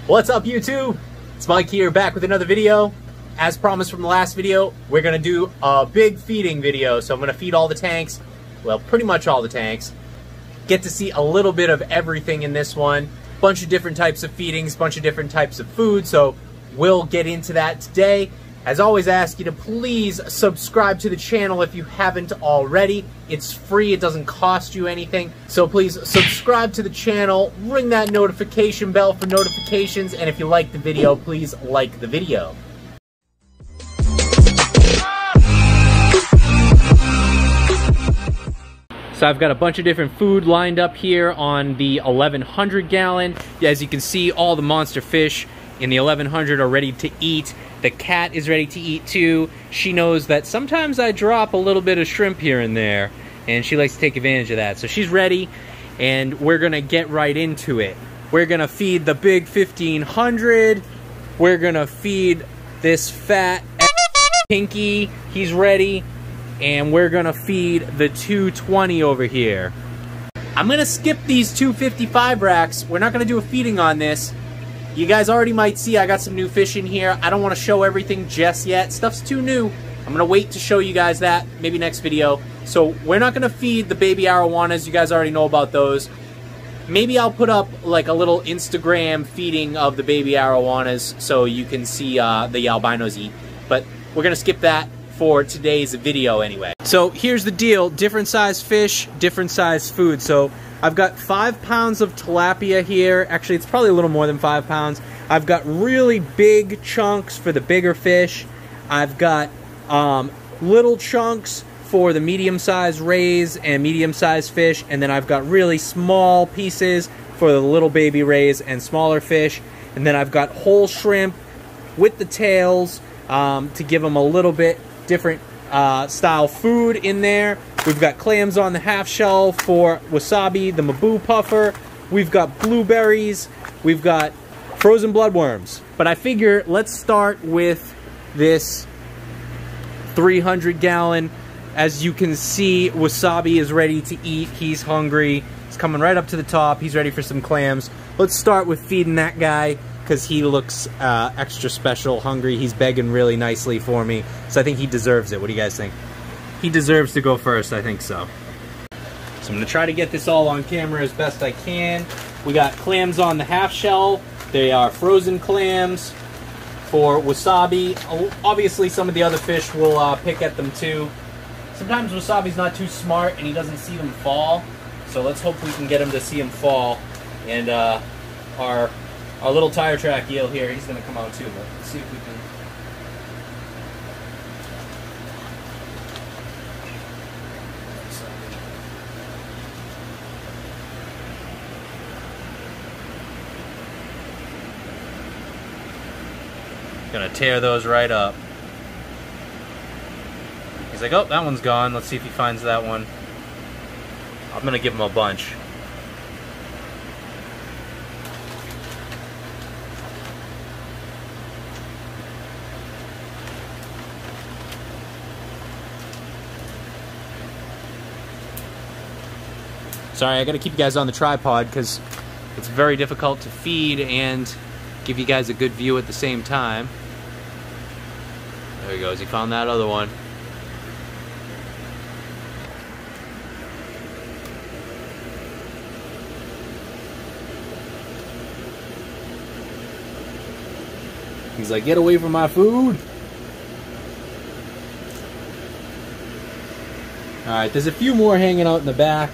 What's up, YouTube? It's Mike here, back with another video. As promised from the last video, we're gonna do a big feeding video. So I'm gonna feed all the tanks, well, pretty much all the tanks. Get to see a little bit of everything in this one. Bunch of different types of feedings, bunch of different types of food, so we'll get into that today. As always, I ask you to please subscribe to the channel if you haven't already. It's free, it doesn't cost you anything. So please subscribe to the channel, ring that notification bell for notifications, and if you like the video, please like the video. So I've got a bunch of different food lined up here on the 1100 gallon. As you can see, all the monster fish in the 1100 are ready to eat. The cat is ready to eat too. She knows that sometimes I drop a little bit of shrimp here and there, and she likes to take advantage of that. So she's ready, and we're gonna get right into it. We're gonna feed the big 1500. We're gonna feed this fat Pinky. He's ready. And we're gonna feed the 220 over here. I'm gonna skip these 255 racks. We're not gonna do a feeding on this. You guys already might see I got some new fish in here. I don't want to show everything just yet. Stuff's too new. I'm gonna wait to show you guys that, maybe next video. So we're not gonna feed the baby arowanas. You guys already know about those. Maybe I'll put up like a little Instagram feeding of the baby arowanas so you can see the albinos eat. But we're gonna skip that for today's video anyway. So here's the deal, different size fish, different size food. So I've got 5 pounds of tilapia here. Actually, it's probably a little more than 5 pounds. I've got really big chunks for the bigger fish. I've got little chunks for the medium-sized rays and medium-sized fish. And then I've got really small pieces for the little baby rays and smaller fish. And then I've got whole shrimp with the tails to give them a little bit different style food in there. We've got clams on the half shell for wasabi, the mabu puffer. We've got blueberries. We've got frozen bloodworms. But I figure let's start with this 300 gallon. As you can see, wasabi is ready to eat. He's hungry. He's coming right up to the top. He's ready for some clams. Let's start with feeding that guy, because he looks extra special, hungry. He's begging really nicely for me, so I think he deserves it. What do you guys think? He deserves to go first, I think so. So I'm gonna try to get this all on camera as best I can. We got clams on the half shell. They are frozen clams for wasabi. Obviously, some of the other fish will pick at them too. Sometimes wasabi's not too smart and he doesn't see them fall, so let's hope we can get him to see them fall. And our little tire track eel here, he's going to come out too, but let's see if we can. Gonna tear those right up. He's like, oh, that one's gone. Let's see if he finds that one. I'm gonna give him a bunch. Sorry, I gotta keep you guys on the tripod because it's very difficult to feed and give you guys a good view at the same time. There he goes, he found that other one. He's like, get away from my food. Alright, there's a few more hanging out in the back.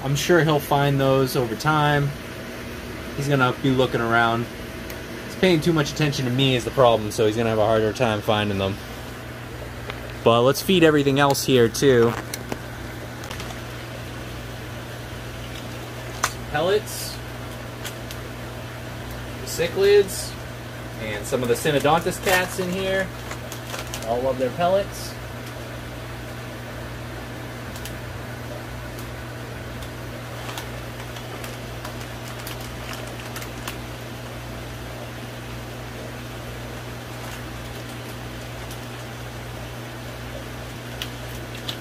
I'm sure he'll find those over time. He's gonna be looking around. He's paying too much attention to me is the problem, so he's gonna have a harder time finding them. But let's feed everything else here too. Pellets, the cichlids, and some of the synodontis cats in here. All love their pellets.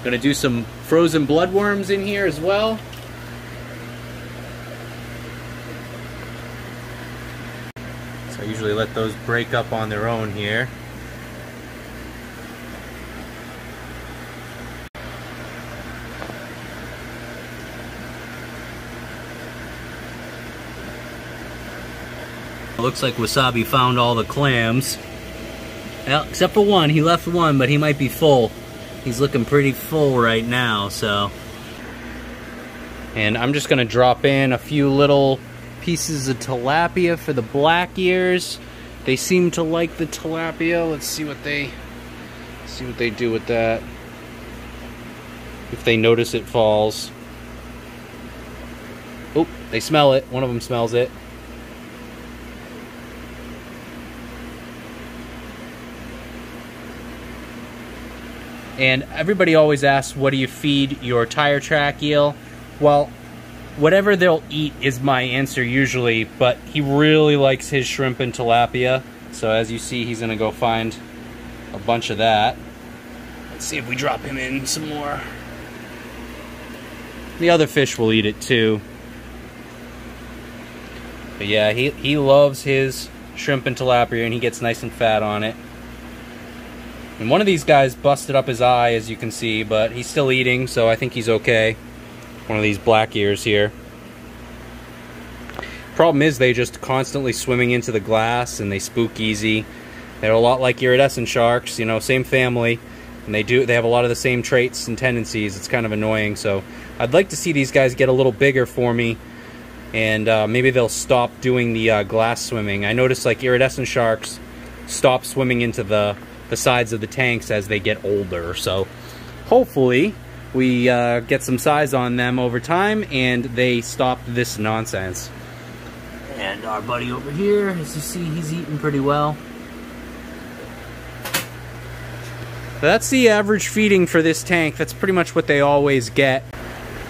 Gonna do some frozen bloodworms in here as well. So I usually let those break up on their own here. Looks like Wasabi found all the clams. Well, except for one. He left one, but he might be full. He's looking pretty full right now, so. And I'm just gonna drop in a few little pieces of tilapia for the black ears. They seem to like the tilapia. Let's see what they do with that. If they notice it falls. Oh, they smell it. One of them smells it. And everybody always asks, what do you feed your tire track eel? Well, whatever they'll eat is my answer usually, but he really likes his shrimp and tilapia. So as you see, he's gonna go find a bunch of that. Let's see if we drop him in some more. The other fish will eat it too. But yeah, he loves his shrimp and tilapia, and he gets nice and fat on it. And one of these guys busted up his eye, as you can see, but he's still eating, so I think he's okay. One of these black ears here. Problem is, they just constantly swimming into the glass, and they spook easy. They're a lot like iridescent sharks, you know, same family, and they have a lot of the same traits and tendencies. It's kind of annoying, so I'd like to see these guys get a little bigger for me, and maybe they'll stop doing the glass swimming. I noticed like iridescent sharks stop swimming into the sides of the tanks as they get older, so hopefully we get some size on them over time and they stop this nonsense. And our buddy over here, as you see, he's eating pretty well. That's the average feeding for this tank. That's pretty much what they always get.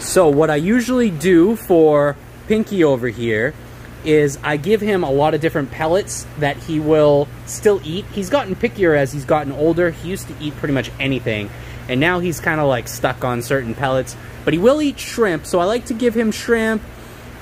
So what I usually do for Pinky over here is I give him a lot of different pellets that he will still eat. He's gotten pickier as he's gotten older. He used to eat pretty much anything, and now he's kind of like stuck on certain pellets, but he will eat shrimp. So I like to give him shrimp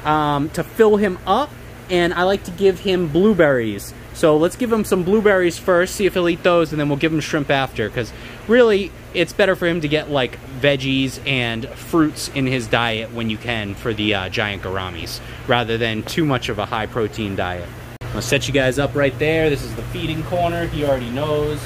to fill him up, and I like to give him blueberries. So let's give him some blueberries first, see if he'll eat those, and then we'll give him shrimp after, because really it's better for him to get like veggies and fruits in his diet when you can for the giant gouramis, rather than too much of a high protein diet. I'll set you guys up right there. This is the feeding corner. He already knows.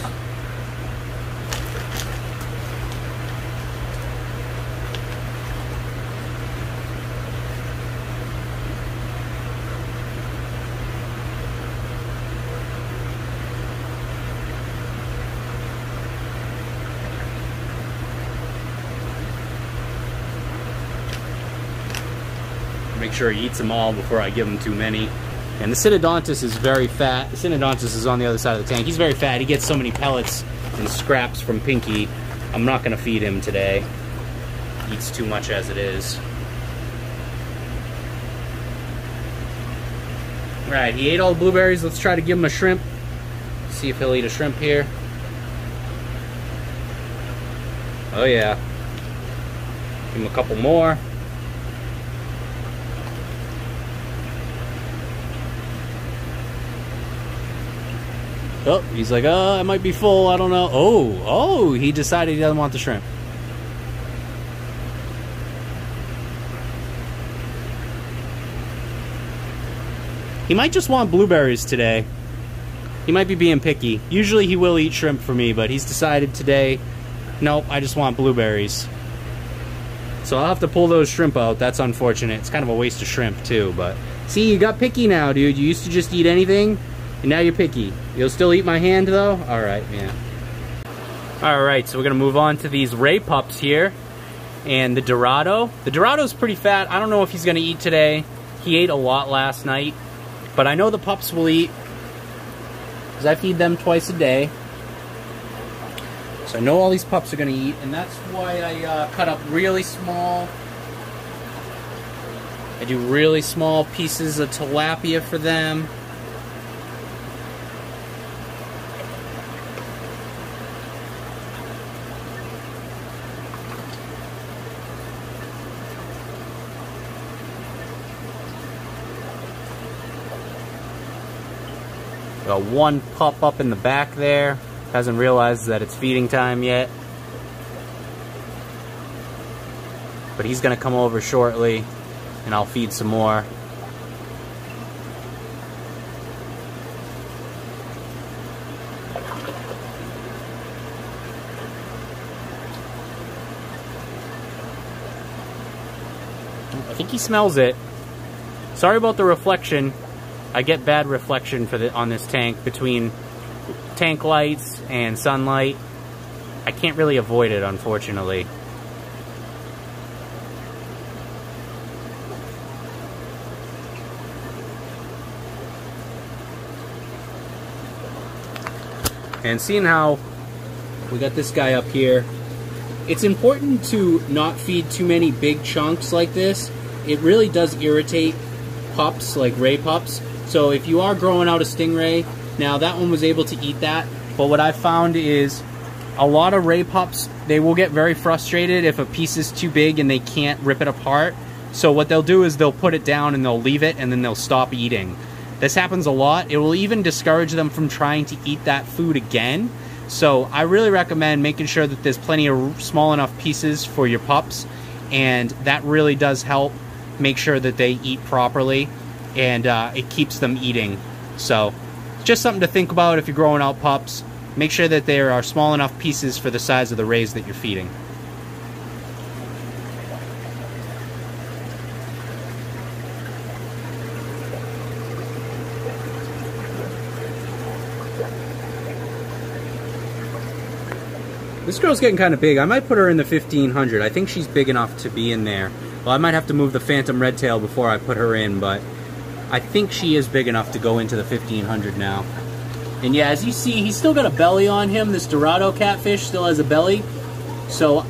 Make sure he eats them all before I give him too many. And the Synodontis is very fat. The Synodontis is on the other side of the tank. He's very fat. He gets so many pellets and scraps from Pinky. I'm not going to feed him today. He eats too much as it is. Alright, he ate all the blueberries. Let's try to give him a shrimp. See if he'll eat a shrimp here. Oh yeah. Give him a couple more. Oh, he's like, I might be full, I don't know. Oh, he decided he doesn't want the shrimp. He might just want blueberries today. He might be being picky. Usually he will eat shrimp for me, but he's decided today, nope, I just want blueberries. So I'll have to pull those shrimp out. That's unfortunate. It's kind of a waste of shrimp too, but see, you got picky now, dude. You used to just eat anything. And now you're picky. You'll still eat my hand, though? Alright, yeah. Alright, so we're going to move on to these ray pups here. And the Dorado. The Dorado's pretty fat. I don't know if he's going to eat today. He ate a lot last night. But I know the pups will eat, because I feed them twice a day. So I know all these pups are going to eat. And that's why I cut up really small. I do really small pieces of tilapia for them. Got one pup up in the back there. Hasn't realized that it's feeding time yet. But he's gonna come over shortly and I'll feed some more. I think he smells it. Sorry about the reflection. I get bad reflection on this tank between tank lights and sunlight. I can't really avoid it, unfortunately. And seeing how we got this guy up here, it's important to not feed too many big chunks like this. It really does irritate pups, like ray pups. So if you are growing out a stingray, now that one was able to eat that, but what I've found is a lot of ray pups, they will get very frustrated if a piece is too big and they can't rip it apart. So what they'll do is they'll put it down and they'll leave it and then they'll stop eating. This happens a lot. It will even discourage them from trying to eat that food again. So I really recommend making sure that there's plenty of small enough pieces for your pups, and that really does help make sure that they eat properly, and it keeps them eating. So just something to think about if you're growing out pups. Make sure that there are small enough pieces for the size of the rays that you're feeding. This girl's getting kind of big. I might put her in the 1500. I think she's big enough to be in there. Well, I might have to move the phantom red tail before I put her in, but I think she is big enough to go into the 1500 now. And yeah, as you see, he's still got a belly on him. This Dorado catfish still has a belly. So,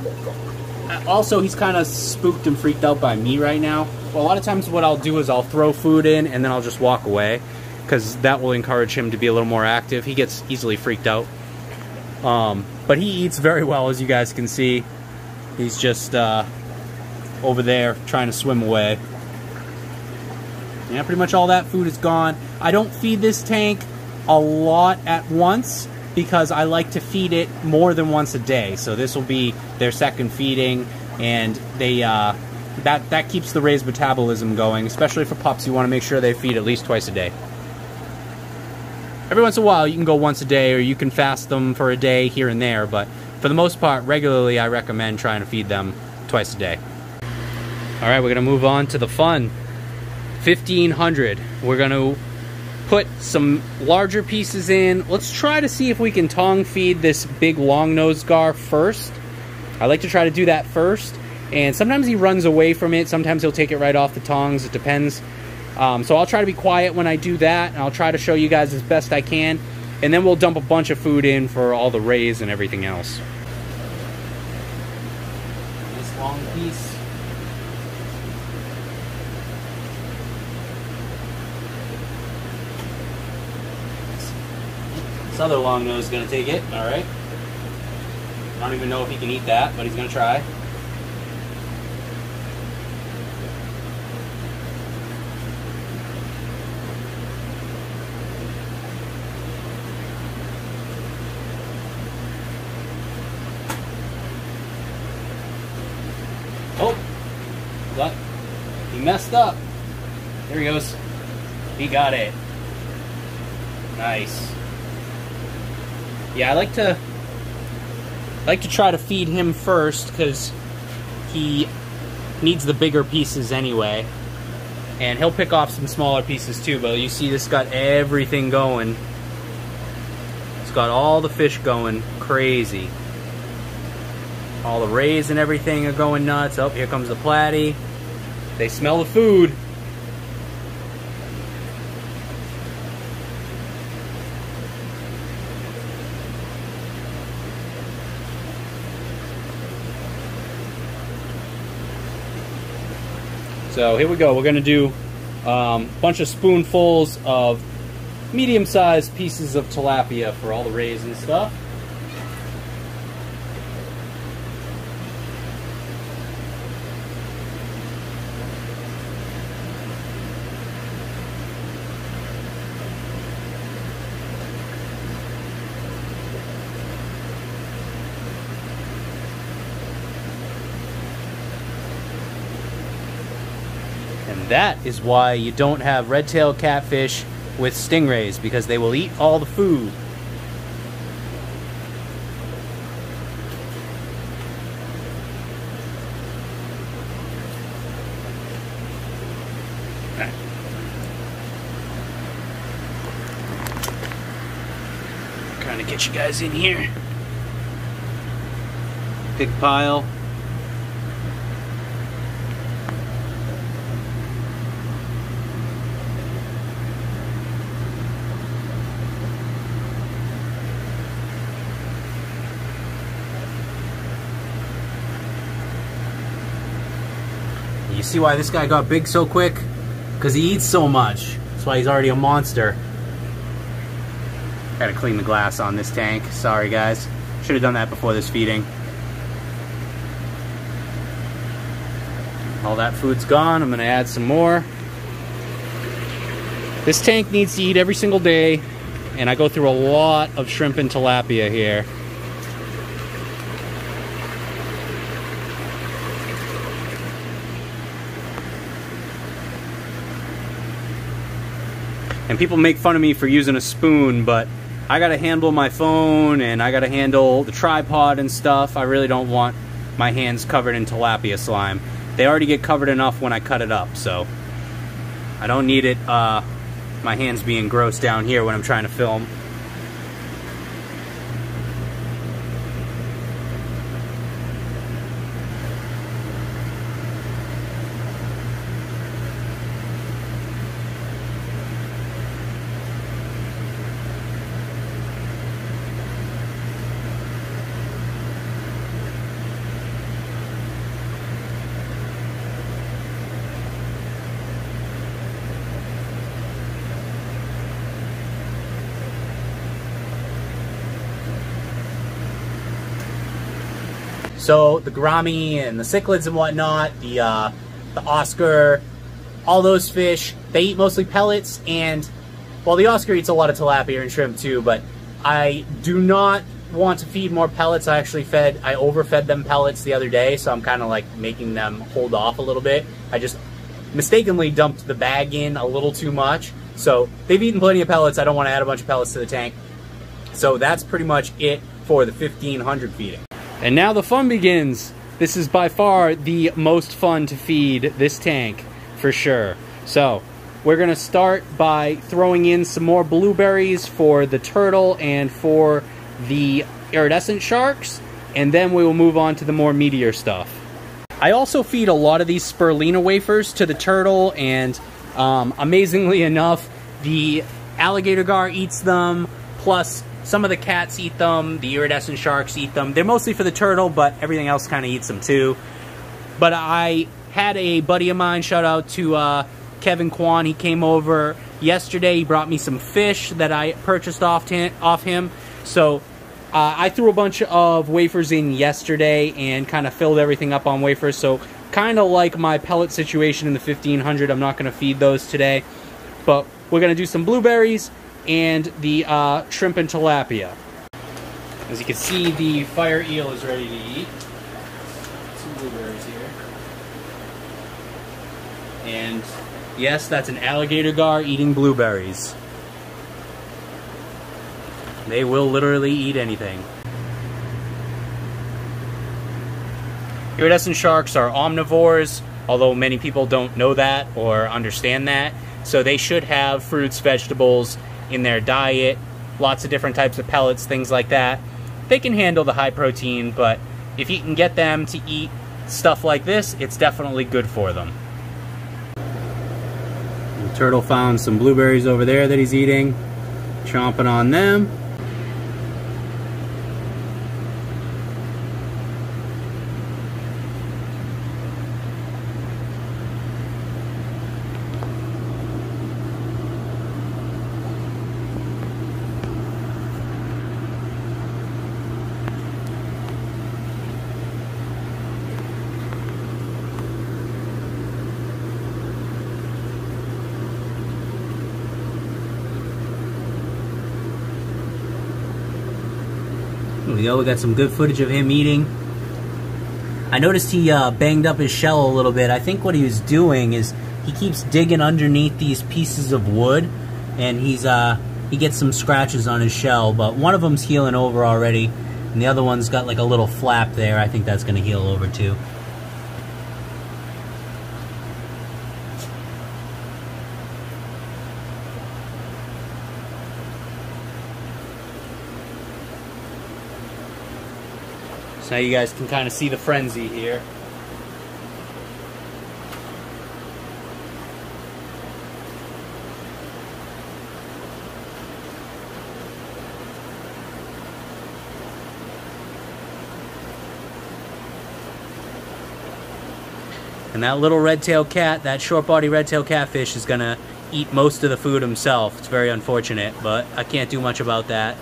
also he's kind of spooked and freaked out by me right now. Well, a lot of times what I'll do is I'll throw food in and then I'll just walk away, because that will encourage him to be a little more active. He gets easily freaked out. But he eats very well, as you guys can see. He's just over there trying to swim away. Yeah, pretty much all that food is gone. I don't feed this tank a lot at once because I like to feed it more than once a day. So this will be their second feeding, and they that keeps the raised metabolism going. Especially for pups, you want to make sure they feed at least twice a day. Every once in a while, you can go once a day, or you can fast them for a day here and there, but for the most part, regularly, I recommend trying to feed them twice a day. All right, we're gonna move on to the fun. 1500. We're gonna put some larger pieces in. Let's try to see if we can tongue feed this big long-nosed gar first. I like to try to do that first, and sometimes he runs away from it. Sometimes he'll take it right off the tongs. It depends. So I'll try to be quiet when I do that, and I'll try to show you guys as best I can, and then we'll dump a bunch of food in for all the rays and everything else. Nice long piece. This other long nose is going to take it, alright. I don't even know if he can eat that, but he's going to try. Oh, he messed up. There he goes. He got it. Nice. Yeah, I like to try to feed him first because he needs the bigger pieces anyway. And he'll pick off some smaller pieces too, but you see this got everything going. It's got all the fish going crazy. All the rays and everything are going nuts. Oh, here comes the platy. They smell the food. So here we go. We're going to do a bunch of spoonfuls of medium-sized pieces of tilapia for all the rays and stuff. That is why you don't have red-tailed catfish with stingrays, because they will eat all the food. Trying to get you guys in here. Big pile. You see why this guy got big so quick? Because he eats so much. That's why he's already a monster. Gotta clean the glass on this tank. Sorry guys. Should have done that before this feeding. All that food's gone. I'm gonna add some more. This tank needs to eat every single day, and I go through a lot of shrimp and tilapia here. And people make fun of me for using a spoon, but I gotta handle my phone and I gotta handle the tripod and stuff. I really don't want my hands covered in tilapia slime. They already get covered enough when I cut it up, so I don't need it, my hands being gross down here when I'm trying to film. So the gourami and the cichlids and whatnot, the Oscar, all those fish, they eat mostly pellets. And well, the Oscar eats a lot of tilapia and shrimp too, but I do not want to feed more pellets. I overfed them pellets the other day, so I'm kind of like making them hold off a little bit. I just mistakenly dumped the bag in a little too much. So they've eaten plenty of pellets. I don't want to add a bunch of pellets to the tank. So that's pretty much it for the 1500 feeding. And now the fun begins. This is by far the most fun to feed this tank, for sure. So, we're gonna start by throwing in some more blueberries for the turtle and for the iridescent sharks, and then we will move on to the more meatier stuff. I also feed a lot of these spirulina wafers to the turtle, and amazingly enough, the alligator gar eats them, plus some of the cats eat them, the iridescent sharks eat them. They're mostly for the turtle, but everything else kind of eats them too. But I had a buddy of mine, shout out to Kevin Kwan, he came over yesterday, he brought me some fish that I purchased off him. So I threw a bunch of wafers in yesterday and kind of filled everything up on wafers. So kind of like my pellet situation in the 1500, I'm not going to feed those today. But we're going to do some blueberries and the shrimp and tilapia. As you can see, the fire eel is ready to eat. Some blueberries here. And yes, that's an alligator gar eating blueberries. They will literally eat anything. Iridescent sharks are omnivores, although many people don't know that or understand that. So they should have fruits, vegetables in their diet, lots of different types of pellets, things like that. They can handle the high protein, but if you can get them to eat stuff like this, it's definitely good for them. The turtle found some blueberries over there that he's eating, chomping on them. We got some good footage of him eating. I noticed he banged up his shell a little bit. I think what he was doing is he keeps digging underneath these pieces of wood, and he gets some scratches on his shell, but one of them's healing over already, and the other one's got like a little flap there. I think that's going to heal over too. So now you guys can kind of see the frenzy here. And that little red-tailed cat, that short-body red-tailed catfish, is gonna eat most of the food himself. It's very unfortunate, but I can't do much about that.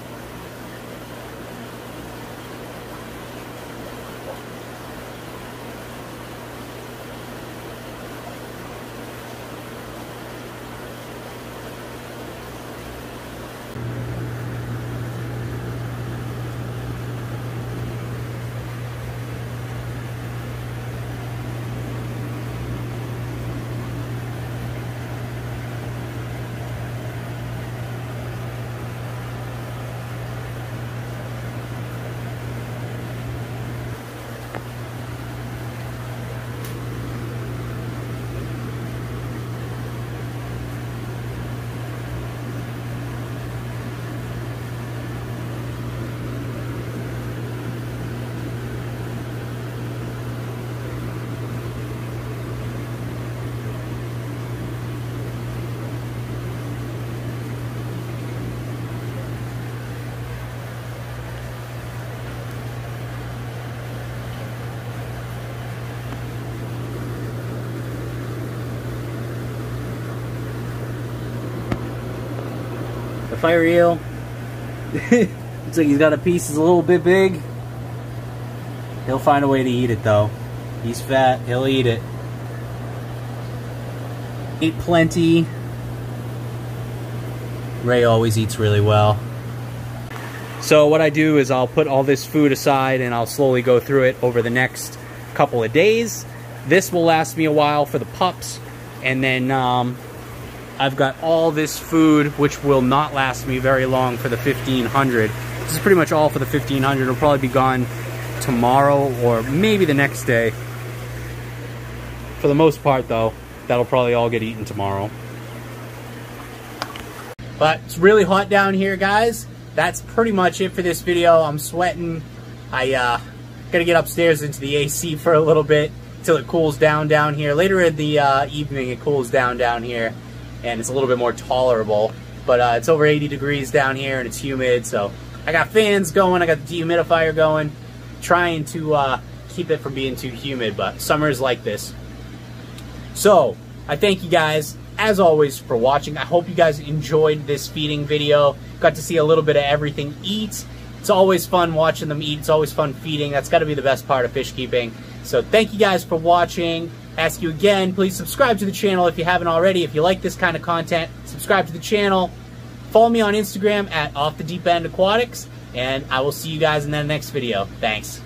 The fire eel, looks like he's got a piece that's a little bit big. He'll find a way to eat it though. He's fat, he'll eat it. Eat plenty. Ray always eats really well. So what I do is I'll put all this food aside and I'll slowly go through it over the next couple of days. This will last me a while for the pups, and then I've got all this food, which will not last me very long for the 1500. This is pretty much all for the 1500. It'll probably be gone tomorrow or maybe the next day. For the most part, though, that'll probably all get eaten tomorrow. But it's really hot down here, guys. That's pretty much it for this video. I'm sweating. I gotta get upstairs into the AC for a little bit till it cools down here. Later in the evening, it cools down here, and it's a little bit more tolerable, but it's over 80 degrees down here and it's humid, so I got fans going, I got the dehumidifier going, trying to keep it from being too humid, but summer is like this. So I thank you guys as always for watching. I hope you guys enjoyed this feeding video, got to see a little bit of everything eat. It's always fun watching them eat, it's always fun feeding. That's got to be the best part of fish keeping. So thank you guys for watching. Ask you again, please subscribe to the channel if you haven't already. If you like this kind of content, subscribe to the channel. Follow me on Instagram at OffTheDeepEndAquatics, and I will see you guys in the next video. Thanks.